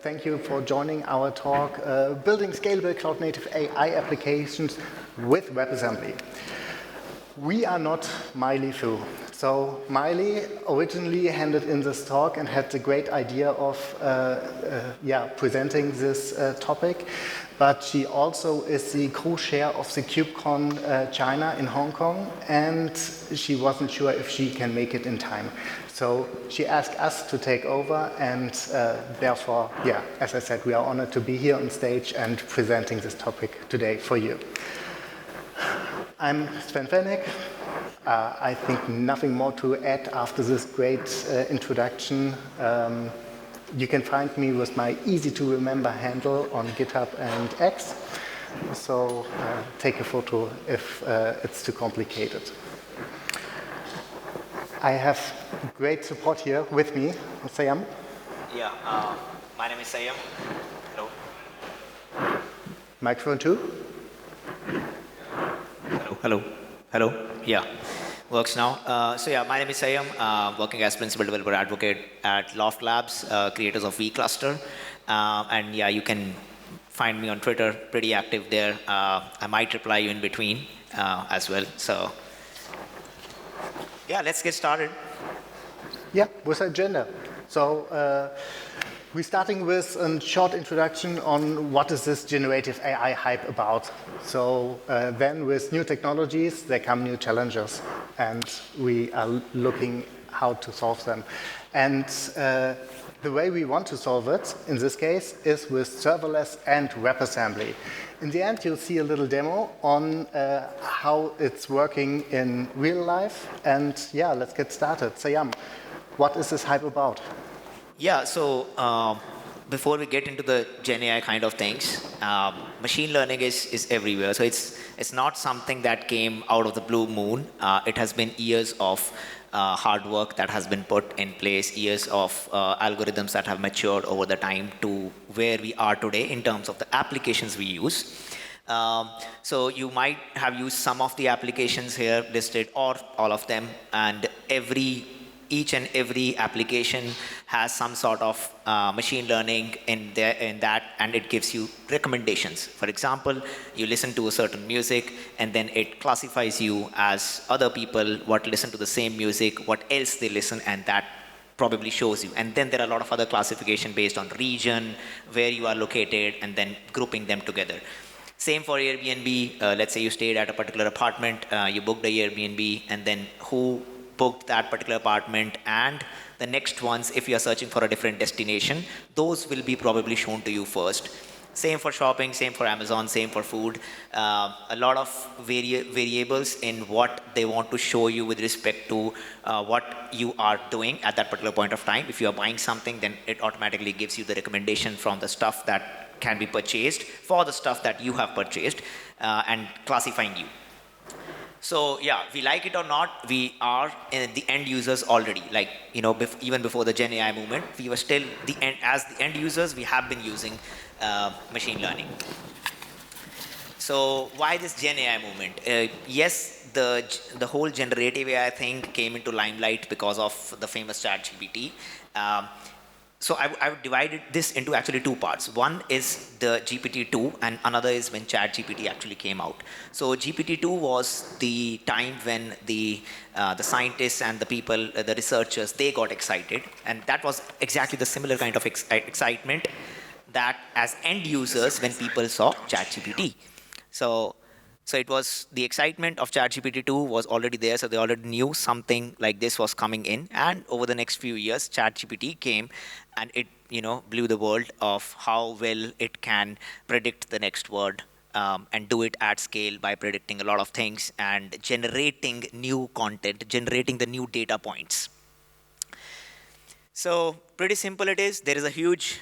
Thank you for joining our talk, Building Scalable Cloud-Native AI Applications with WebAssembly. We are not Miley Fu. So Miley originally handed in this talk and had the great idea of presenting this topic, but she also is the co-chair of the KubeCon China in Hong Kong, and she wasn't sure if she can make it in time. So she asked us to take over, and therefore, as I said, we are honored to be here on stage and presenting this topic today for you. I'm Sven Pfennig. I think nothing more to add after this great introduction. You can find me with my easy-to-remember handle on GitHub and X. So take a photo if it's too complicated. I have great support here with me. Saiyam. Yeah, my name is Saiyam. Hello. Microphone 2. Hello. Yeah, works now. My name is Saiyam, working as Principal Developer Advocate at Loft Labs, creators of vCluster. You can find me on Twitter, pretty active there. I might reply you in between as well. So, let's get started. Yeah, with the agenda. So we're starting with a short introduction on what is this generative AI hype about. So then with new technologies, there come new challenges, and we are looking how to solve them. And the way we want to solve it, in this case, is with serverless and WebAssembly. In the end, you'll see a little demo on how it's working in real life. And let's get started. Saiyam, what is this hype about? Yeah, so before we get into the Gen AI kind of things, machine learning is everywhere. So it's not something that came out of the blue moon. It has been years of hard work that has been put in place, years of algorithms that have matured over the time to where we are today in terms of the applications we use. So you might have used some of the applications here listed or all of them, and each and every application has some sort of machine learning in that, and it gives you recommendations. For example, you listen to a certain music, and then it classifies you as other people what listen to the same music, what else they listen, and that probably shows you. And then there are a lot of other classification based on region, where you are located, and then grouping them together. Same for Airbnb. Let's say you stayed at a particular apartment, you booked a Airbnb, and then who booked that particular apartment, and the next ones, if you are searching for a different destination, those will be probably shown to you first. Same for shopping, same for Amazon, same for food. A lot of variables in what they want to show you with respect to what you are doing at that particular point of time. If you are buying something, then it automatically gives you the recommendation from the stuff that can be purchased for the stuff that you have purchased and classifying you. So we like it or not, we are the end users already. Like, even before the Gen AI movement, we were still as the end users, we have been using machine learning. So why this Gen AI movement? Yes, the whole generative AI thing came into limelight because of the famous ChatGPT. So I've divided this into actually two parts. One is the GPT-2, and another is when ChatGPT actually came out. So GPT-2 was the time when the scientists and the people, the researchers, they got excited. And that was exactly the similar kind of excitement that as end users when people saw ChatGPT. So it was the excitement of ChatGPT-2 was already there, so they already knew something like this was coming in. And over the next few years, ChatGPT came, and it blew the world of how well it can predict the next word and do it at scale by predicting a lot of things and generating new content, generating the new data points. So pretty simple it is. There is a huge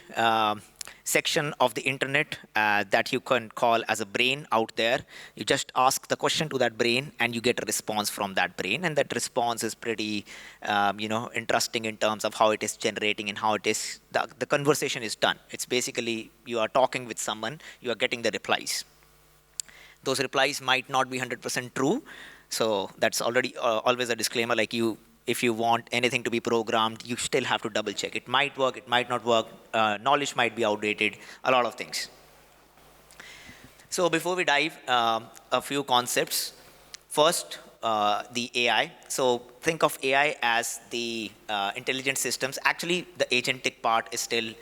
section of the internet that you can call as a brain out there. You just ask the question to that brain, and you get a response from that brain. And that response is pretty, interesting in terms of how it is generating and how it is the conversation is done. It's basically you are talking with someone, you are getting the replies. Those replies might not be 100% true. So that's already always a disclaimer. Like if you want anything to be programmed, you still have to double check. It might work, it might not work, knowledge might be outdated, a lot of things. So before we dive, a few concepts. First, the AI. So think of AI as the intelligent systems. Actually, the agentic part is still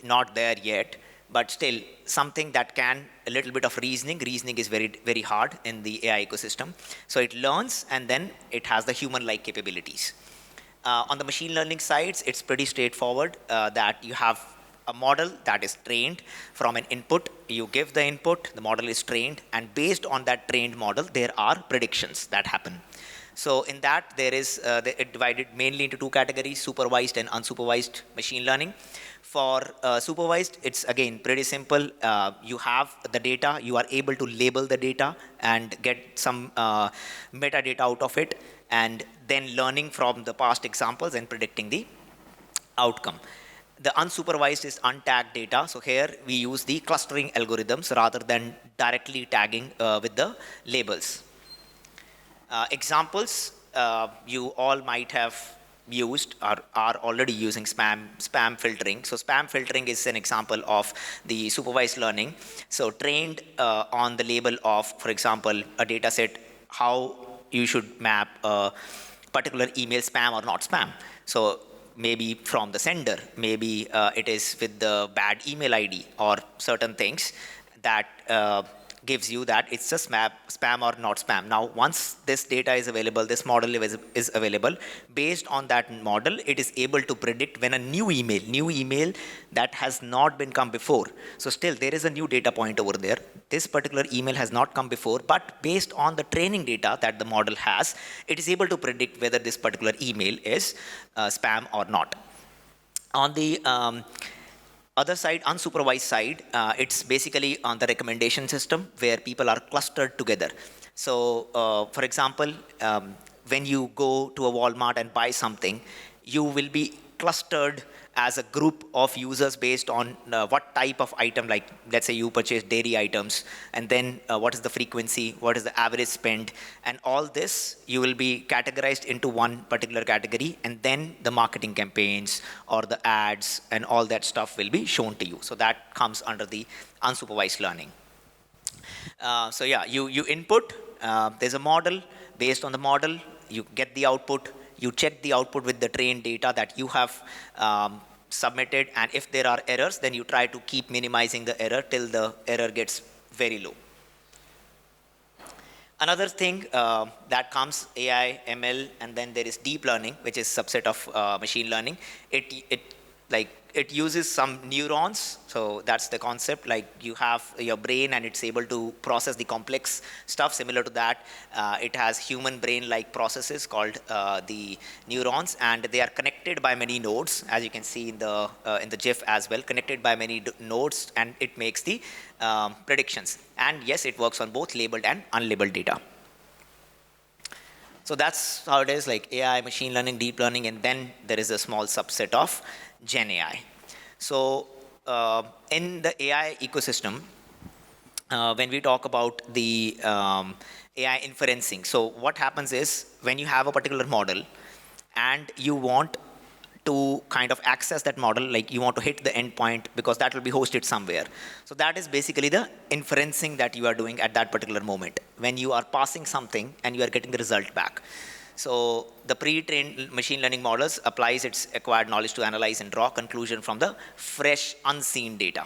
not there yet, but still something that can a little bit of reasoning. Reasoning is very, very hard in the AI ecosystem. So it learns and then it has the human-like capabilities. On the machine learning sides, it's pretty straightforward that you have a model that is trained from an input. You give the input, the model is trained, and based on that trained model, there are predictions that happen. So in that, there is it divided mainly into two categories: supervised and unsupervised machine learning. For supervised, it's again pretty simple. You have the data, you are able to label the data and get some metadata out of it, and then learning from the past examples and predicting the outcome. The unsupervised is untagged data. So here we use the clustering algorithms rather than directly tagging with the labels. Examples you all might have used or are already using spam filtering. So spam filtering is an example of the supervised learning. So trained on the label of, for example, a data set, how you should map a particular email spam or not spam. So maybe from the sender, maybe it is with the bad email ID or certain things that gives you that it's a spam or not spam. Now, once this data is available, this model is available, based on that model, it is able to predict when a new email that has not been come before. So still, there is a new data point over there. This particular email has not come before, but based on the training data that the model has, it is able to predict whether this particular email is spam or not. On the other side, unsupervised side, it's basically on the recommendation system where people are clustered together. So, for example, when you go to a Walmart and buy something, you will be clustered as a group of users based on what type of item, like let's say you purchase dairy items, and then what is the frequency, what is the average spend, and all this you will be categorized into one particular category, and then the marketing campaigns or the ads and all that stuff will be shown to you. So that comes under the unsupervised learning. So yeah, you input, there's a model, based on the model, you get the output, you check the output with the trained data that you have submitted, and if there are errors, then you try to keep minimizing the error till the error gets very low. Another thing that comes, AI, ML, and then there is deep learning, which is subset of machine learning. It uses some neurons, so that's the concept. Like you have your brain and it's able to process the complex stuff. Similar to that, it has human brain-like processes called the neurons, and they are connected by many nodes, as you can see in the GIF as well, connected by many nodes, and it makes the predictions. And yes, it works on both labeled and unlabeled data. So that's how it is, like AI, machine learning, deep learning, and then there is a small subset of Gen AI. So in the AI ecosystem, when we talk about the AI inferencing, so what happens is when you have a particular model and you want to kind of access that model, like you want to hit the endpoint because that will be hosted somewhere. So that is basically the inferencing that you are doing at that particular moment when you are passing something and you are getting the result back. So the pre-trained machine learning models applies its acquired knowledge to analyze and draw conclusion from the fresh, unseen data.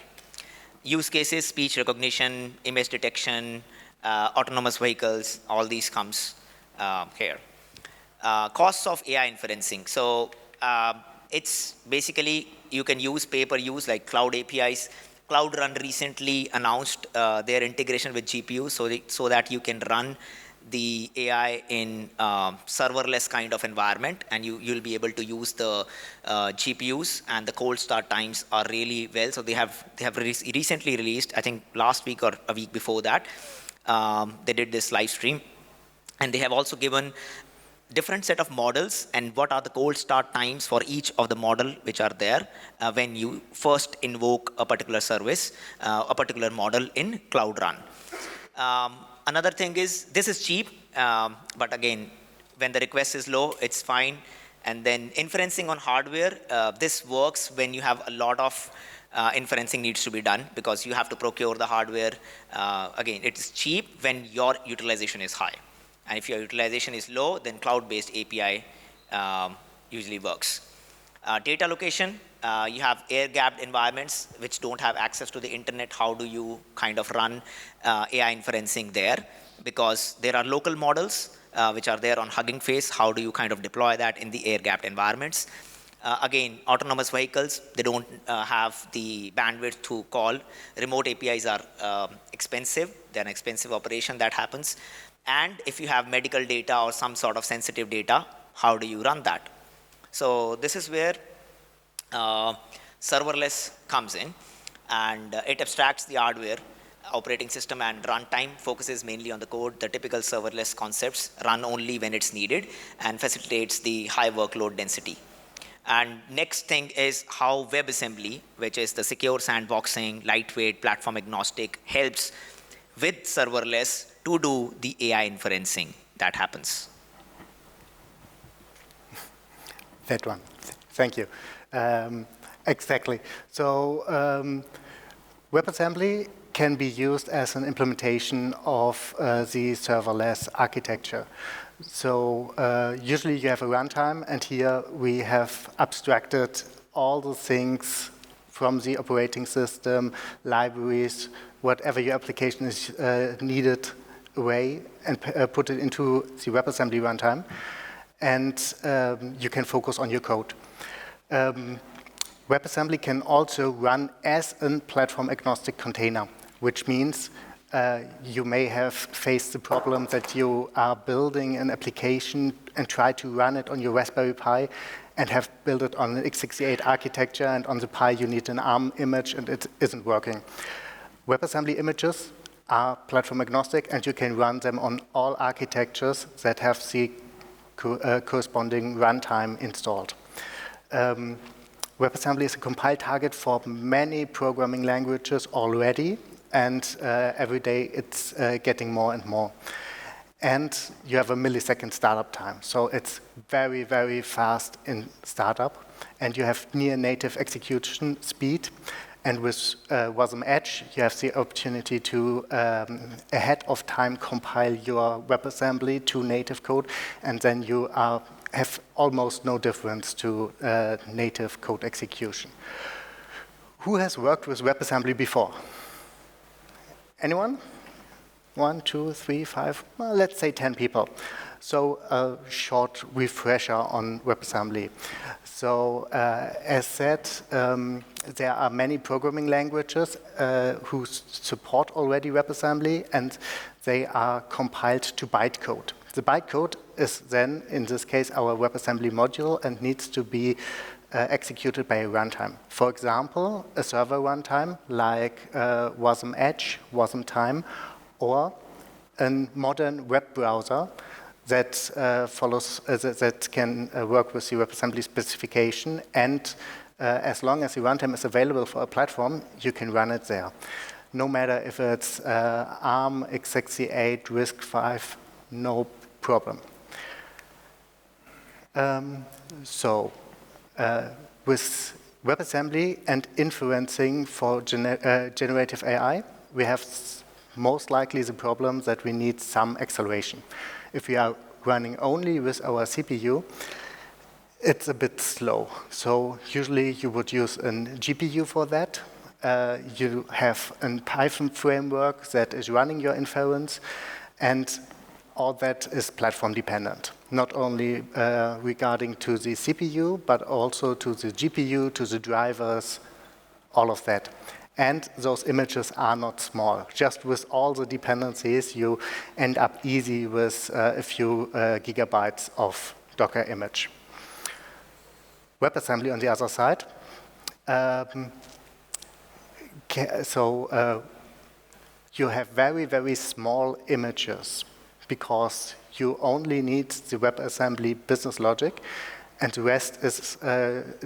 Use cases, speech recognition, image detection, autonomous vehicles, all these comes here. Costs of AI inferencing. So it's basically, you can use pay-per-use like cloud APIs. Cloud Run recently announced their integration with GPUs so that you can run the AI in serverless kind of environment, and you'll be able to use the GPUs, and the cold start times are really well. So they have recently released, I think last week or a week before that, they did this live stream, and they have also given different set of models and what are the cold start times for each of the model which are there when you first invoke a particular service, a particular model in Cloud Run. Another thing is, this is cheap, but again, when the request is low, it's fine. And then inferencing on hardware, this works when you have a lot of inferencing needs to be done because you have to procure the hardware. Again, it's cheap when your utilization is high. And if your utilization is low, then cloud-based API usually works. Data location, you have air-gapped environments which don't have access to the internet. How do you kind of run AI inferencing there? Because there are local models which are there on Hugging Face. How do you kind of deploy that in the air-gapped environments? Again, autonomous vehicles, they don't have the bandwidth to call. Remote APIs are expensive. They're an expensive operation that happens. And if you have medical data or some sort of sensitive data, how do you run that? So this is where serverless comes in, and it abstracts the hardware, operating system, and runtime focuses mainly on the code. The typical serverless concepts run only when it's needed and facilitates the high workload density. And next thing is how WebAssembly, which is the secure sandboxing, lightweight, platform agnostic, helps with serverless to do the AI inferencing that happens. That one. Thank you. Exactly. So WebAssembly can be used as an implementation of the serverless architecture. So usually you have a runtime, and here we have abstracted all the things from the operating system, libraries, whatever your application is needed away, and put it into the WebAssembly runtime. And you can focus on your code. WebAssembly can also run as a platform-agnostic container, which means you may have faced the problem that you are building an application and try to run it on your Raspberry Pi and have built it on an x68 architecture, and on the Pi you need an ARM image and it isn't working. WebAssembly images are platform-agnostic, and you can run them on all architectures that have the corresponding runtime installed. WebAssembly is a compile target for many programming languages already, and every day it's getting more and more. And you have a millisecond startup time, so it's very, very fast in startup, and you have near native execution speed. And with WasmEdge, you have the opportunity to ahead of time compile your WebAssembly to native code, and then you have almost no difference to native code execution. Who has worked with WebAssembly before? Anyone? 1, 2, 3, 5, well, let's say 10 people. So a short refresher on WebAssembly. So as said, there are many programming languages who support already WebAssembly, and they are compiled to bytecode. The bytecode is then, in this case, our WebAssembly module and needs to be executed by a runtime. For example, a server runtime like WasmEdge, WasmTime, or a modern web browser that that can work with the WebAssembly specification, and as long as the runtime is available for a platform, you can run it there. No matter if it's ARM, x68, RISC-V, no problem. With WebAssembly and inferencing for generative AI, we have most likely the problem that we need some acceleration. If we are running only with our CPU, it's a bit slow. So usually you would use a GPU for that. You have a Python framework that is running your inference, and all that is platform dependent, not only regarding to the CPU, but also to the GPU, to the drivers, all of that. And those images are not small. Just with all the dependencies, you end up easy with a few gigabytes of Docker image. WebAssembly on the other side. You have very, very small images because you only need the WebAssembly business logic, and the rest is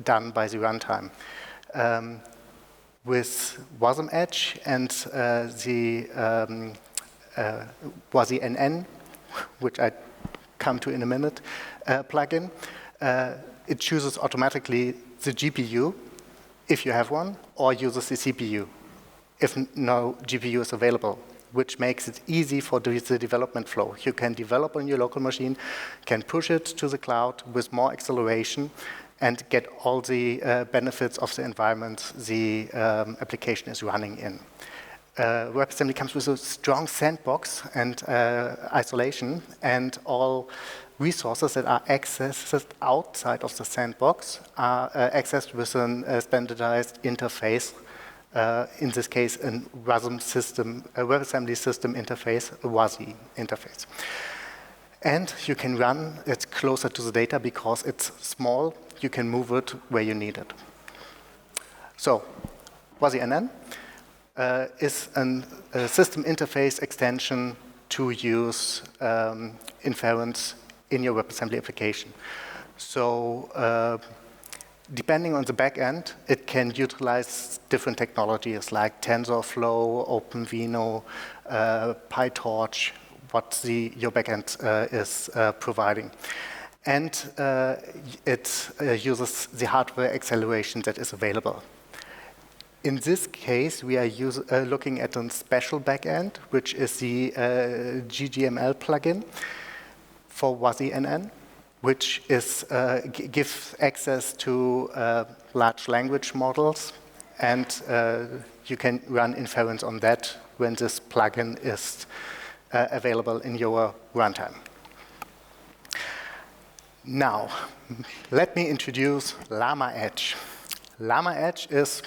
done by the runtime. With WasmEdge and the WasmNN, which I come to in a minute, plugin. It chooses automatically the GPU, if you have one, or uses the CPU, if no GPU is available, which makes it easy for the development flow. You can develop on your local machine, can push it to the cloud with more acceleration, and get all the benefits of the environment the application is running in. WebAssembly comes with a strong sandbox and isolation, and all resources that are accessed outside of the sandbox are accessed with a standardized interface. In this case, a Wasm system, a WebAssembly system interface, a WASI interface. And you can run it closer to the data because it's small. You can move it where you need it. So, WasmNN is a system interface extension to use inference in your WebAssembly application. So, depending on the back end, it can utilize different technologies like TensorFlow, OpenVINO, PyTorch, what your backend is providing. And it uses the hardware acceleration that is available. In this case, we are looking at a special backend, which is the GGML plugin for WasmNN, which is gives access to large language models, and you can run inference on that when this plugin is available in your runtime. Now, let me introduce WasmEdge. WasmEdge is,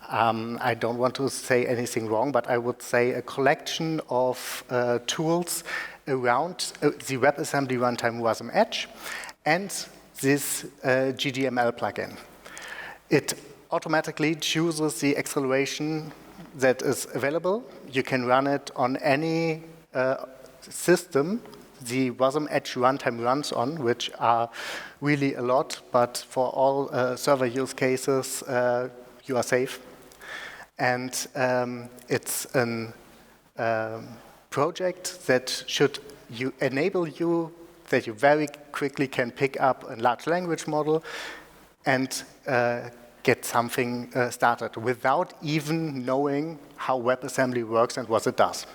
I don't want to say anything wrong, but I would say a collection of tools around the WebAssembly runtime WasmEdge and this GGML plugin. It automatically chooses the acceleration that is available. You can run it on any system the WasmEdge runtime runs on, which are really a lot, but for all server use cases, you are safe. And it's a project that should enable you that you very quickly can pick up a large language model and get something started without even knowing how WebAssembly works and what it does.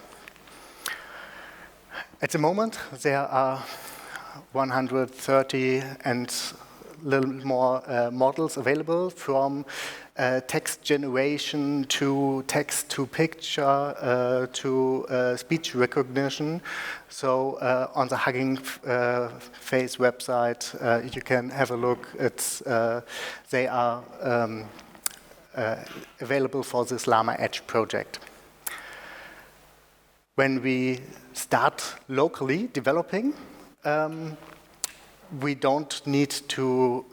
At the moment, there are 130 and a little more models available, from text generation to text to picture to speech recognition. So on the Hugging Face website, you can have a look. They are available for this WasmEdge project. When we start locally developing, we don't need to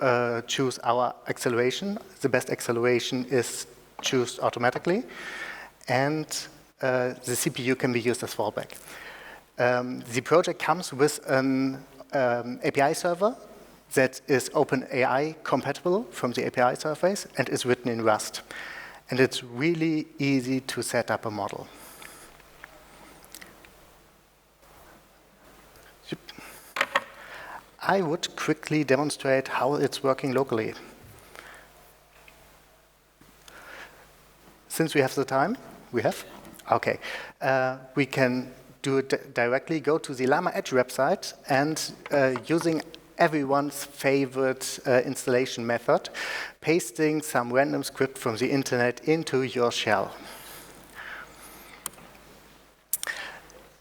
choose our acceleration. The best acceleration is chosen automatically, and the CPU can be used as fallback. The project comes with an API server that is OpenAI compatible from the API surface and is written in Rust. And it's really easy to set up a model. I would quickly demonstrate how it's working locally. Since we have the time, we have? Okay. We can do it directly, go to the WasmEdge website, and using everyone's favorite installation method, pasting some random script from the internet into your shell.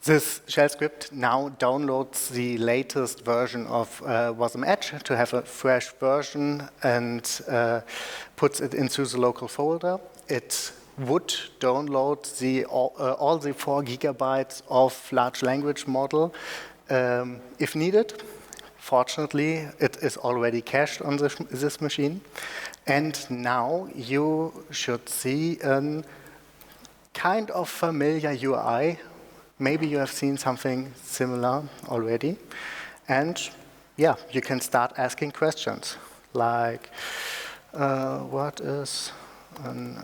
This shell script now downloads the latest version of WasmEdge to have a fresh version and puts it into the local folder. It would download all the 4 gigabytes of large language model if needed. Fortunately, it is already cached on this machine. And now you should see a kind of familiar UI. Maybe you have seen something similar already. And yeah, you can start asking questions like, what is an...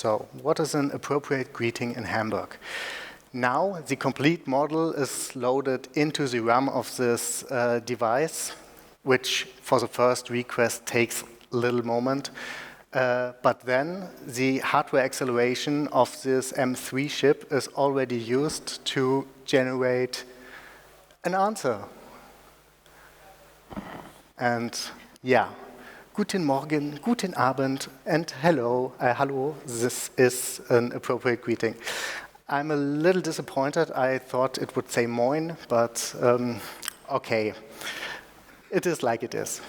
So what is an appropriate greeting in Hamburg? Now the complete model is loaded into the RAM of this device, which for the first request takes a little moment. But then the hardware acceleration of this M3 chip is already used to generate an answer. And yeah, guten Morgen, guten Abend, and hello, hello, this is an appropriate greeting. I'm a little disappointed. I thought it would say moin, but okay, it is like it is.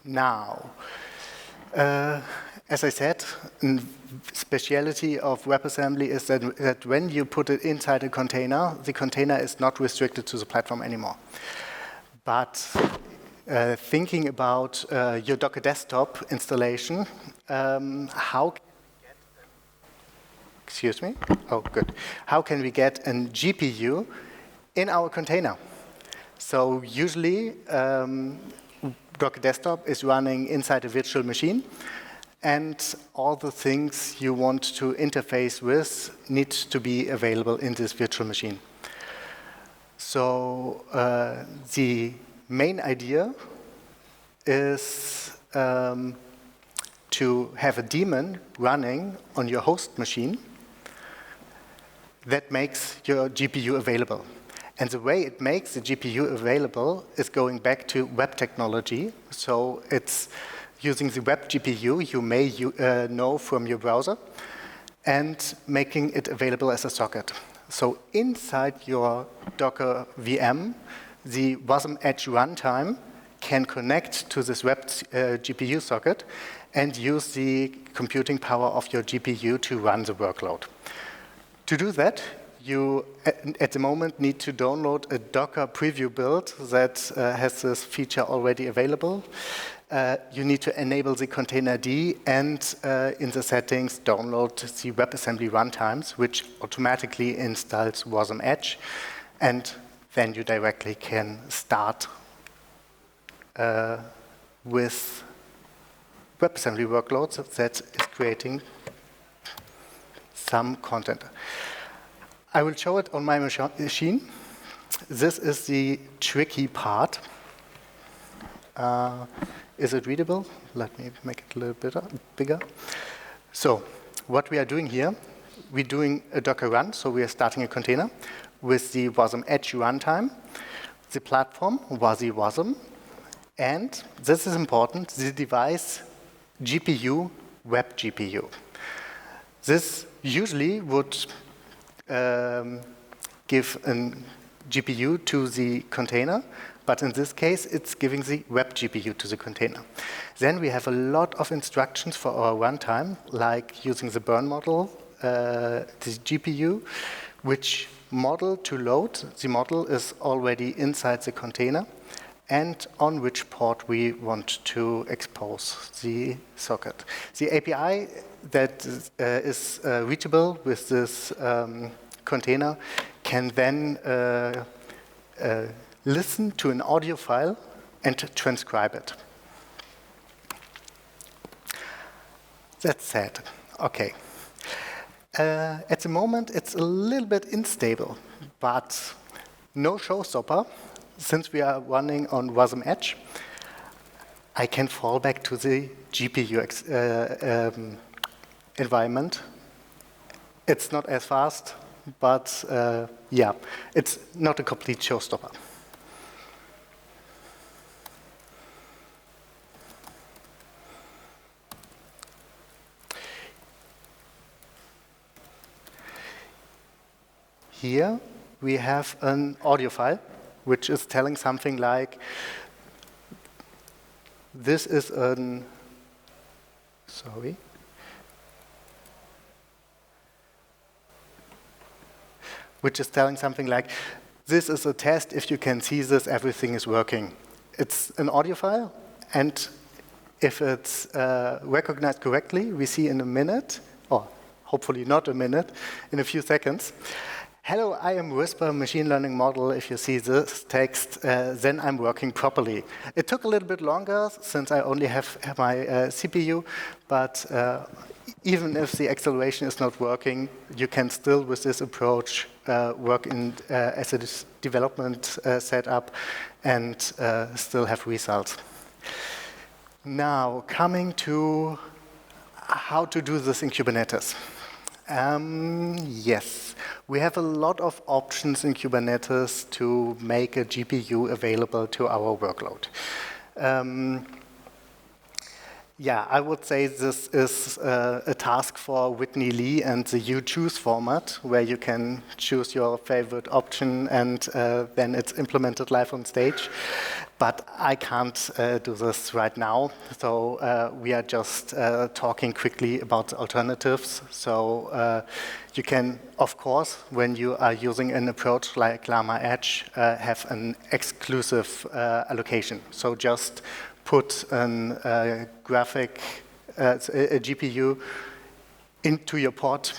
Now, as I said, a speciality of WebAssembly is that when you put it inside a container, the container is not restricted to the platform anymore. But thinking about your Docker desktop installation, how can we get a GPU in our container? So usually, Docker desktop is running inside a virtual machine, and all the things you want to interface with need to be available in this virtual machine. So the main idea is to have a daemon running on your host machine that makes your GPU available. And the way it makes the GPU available is going back to web technology. So it's using the web GPU you may know from your browser and making it available as a socket. So inside your Docker VM, the WasmEdge runtime can connect to this web GPU socket and use the computing power of your GPU to run the workload. To do that, you, at the moment, need to download a Docker preview build that has this feature already available. You need to enable the ContainerD and in the settings, download the WebAssembly runtimes, which automatically installs WasmEdge. And then you directly can start with WebAssembly workloads that is creating some content. I will show it on my machine. This is the tricky part. Is it readable? Let me make it a little bit bigger. So what we are doing here, we're doing a Docker run, so we are starting a container with the WasmEdge runtime, the platform, Wasm, and this is important, the device GPU, web GPU. This usually would give a GPU to the container, but in this case, it's giving the web GPU to the container. Then we have a lot of instructions for our runtime, like using the burn model, the GPU, which model to load. The model is already inside the container, and on which port we want to expose the socket. The API that is reachable with this container can then listen to an audio file and transcribe it. That said, okay. At the moment, it's a little bit unstable, but no showstopper. Since we are running on WasmEdge, I can fall back to the GPU environment. It's not as fast, but yeah, it's not a complete showstopper. Here we have an audio file, which is telling something like, this is an, which is telling something like, this is a test, if you can see this, everything is working. It's an audio file, and if it's recognized correctly, we see in a minute, or hopefully not a minute, in a few seconds, hello, I am Whisper machine learning model. If you see this text, then I'm working properly. It took a little bit longer since I only have my CPU, but even if the acceleration is not working, you can still, with this approach, work in as a development setup and still have results. Now, coming to how to do this in Kubernetes. Yes, we have a lot of options in Kubernetes to make a GPU available to our workload. Yeah, I would say this is a task for Whitney Lee and the You Choose format, where you can choose your favorite option and then it's implemented live on stage. But I can't do this right now, so we are just talking quickly about alternatives. So you can, of course, when you are using an approach like WasmEdge, have an exclusive allocation. So just put a GPU into your pod,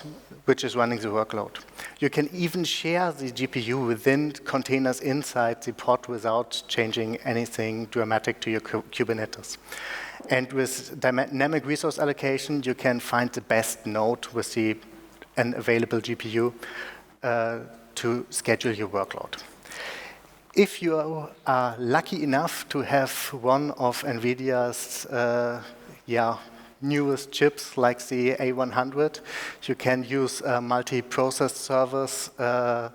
which is running the workload. You can even share the GPU within containers inside the pod without changing anything dramatic to your Kubernetes. And with dynamic resource allocation, you can find the best node with an available GPU to schedule your workload. If you are lucky enough to have one of NVIDIA's newest chips, like the A100, you can use multi-process servers. I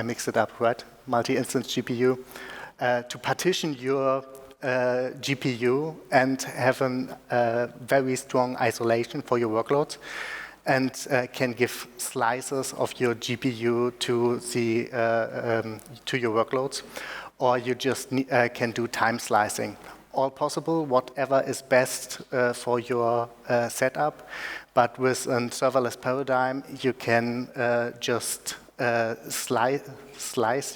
mixed it up, right? Multi-instance GPU to partition your GPU and have a very strong isolation for your workloads, and can give slices of your GPU to your workloads, or you just can do time slicing. All possible, whatever is best for your setup. But with a serverless paradigm, you can just slice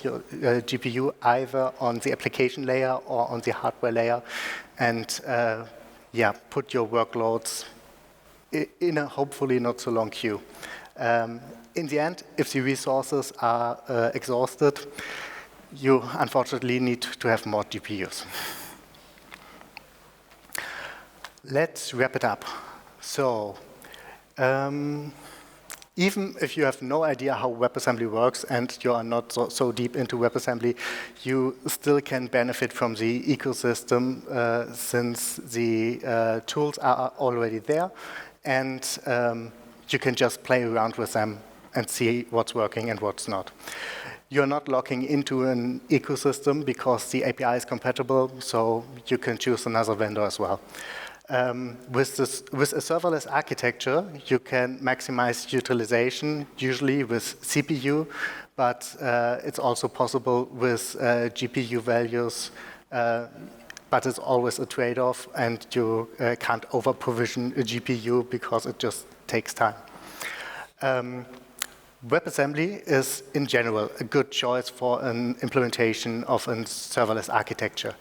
your GPU either on the application layer or on the hardware layer, and put your workloads in a hopefully not so long queue. In the end, if the resources are exhausted, you unfortunately need to have more GPUs. Let's wrap it up. So, even if you have no idea how WebAssembly works and you are not so deep into WebAssembly, you still can benefit from the ecosystem since the tools are already there, and you can just play around with them and see what's working and what's not. You're not logging into an ecosystem because the API is compatible, so you can choose another vendor as well. With a serverless architecture, you can maximize utilization, usually with CPU, but it's also possible with GPU values, but it's always a trade-off, and you can't over-provision a GPU because it just takes time. WebAssembly is, in general, a good choice for an implementation of a serverless architecture.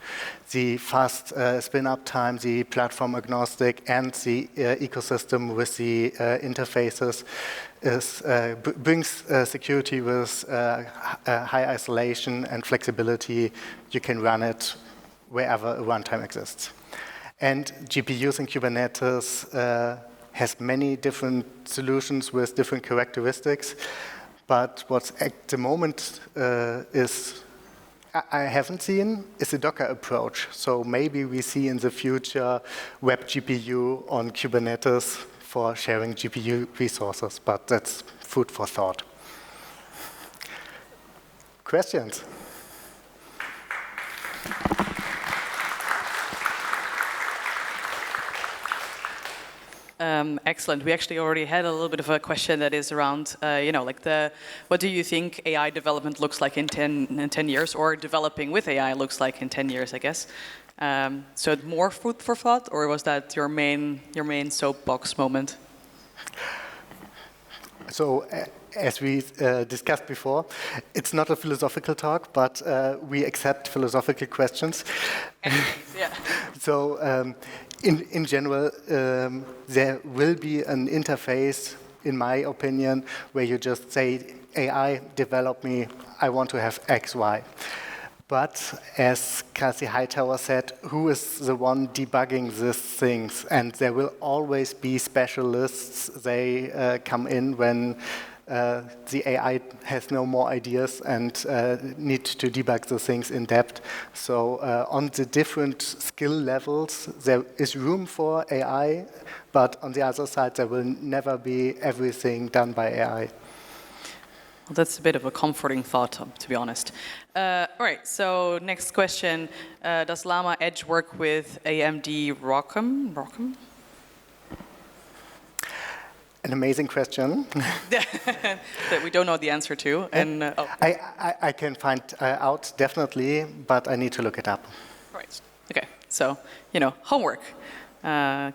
The fast spin-up time, the platform agnostic, and the ecosystem with the interfaces brings security with high isolation and flexibility. You can run it wherever a runtime exists. And GPUs in Kubernetes has many different solutions with different characteristics, but what's at the moment I haven't seen is a Docker approach. So maybe we see in the future web GPU on Kubernetes for sharing GPU resources, but that's food for thought. Questions? Excellent. We actually already had a little bit of a question that is around, what do you think AI development looks like in 10 years, or developing with AI looks like in 10 years, I guess. So more food for thought, or was that your main soapbox moment? So as we discussed before, it's not a philosophical talk, but we accept philosophical questions. Yeah. So in general, there will be an interface, in my opinion, where you just say, AI, develop me, I want to have X, Y. But as Kelsey Hightower said, who is the one debugging these things? And there will always be specialists. They come in when the AI has no more ideas and need to debug the things in depth. So on the different skill levels, there is room for AI, but on the other side, there will never be everything done by AI. Well, that's a bit of a comforting thought, to be honest. All right, so next question. Does Llama Edge work with AMD ROCm? An amazing question. That we don't know the answer to. And I can find out, definitely, but I need to look it up. All right, okay, so, homework.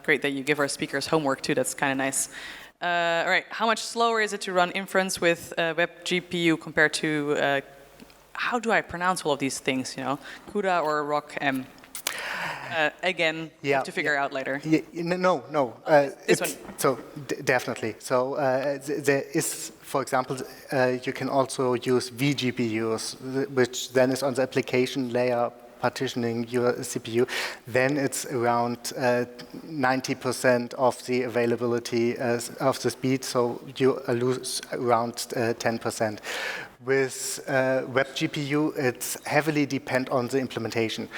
Great that you give our speakers homework, too. That's kind of nice. All right, how much slower is it to run inference with WebGPU compared to, how do I pronounce all of these things, CUDA or ROCm? Again, you have to figure out later. No. This one. So, definitely. So, there is, for example, you can also use vGPUs, which then is on the application layer partitioning your CPU, then it's around 90% of the availability of the speed, so you lose around 10%. With WebGPU, it's heavily depend on the implementation.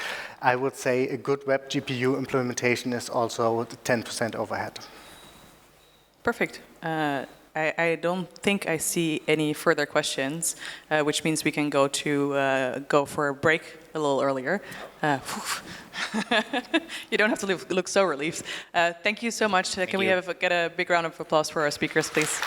I would say a good WebGPU implementation is also 10% overhead. Perfect. I don't think I see any further questions, which means we can go for a break a little earlier. You don't have to look so relieved. Thank you so much. Can we get a big round of applause for our speakers, please?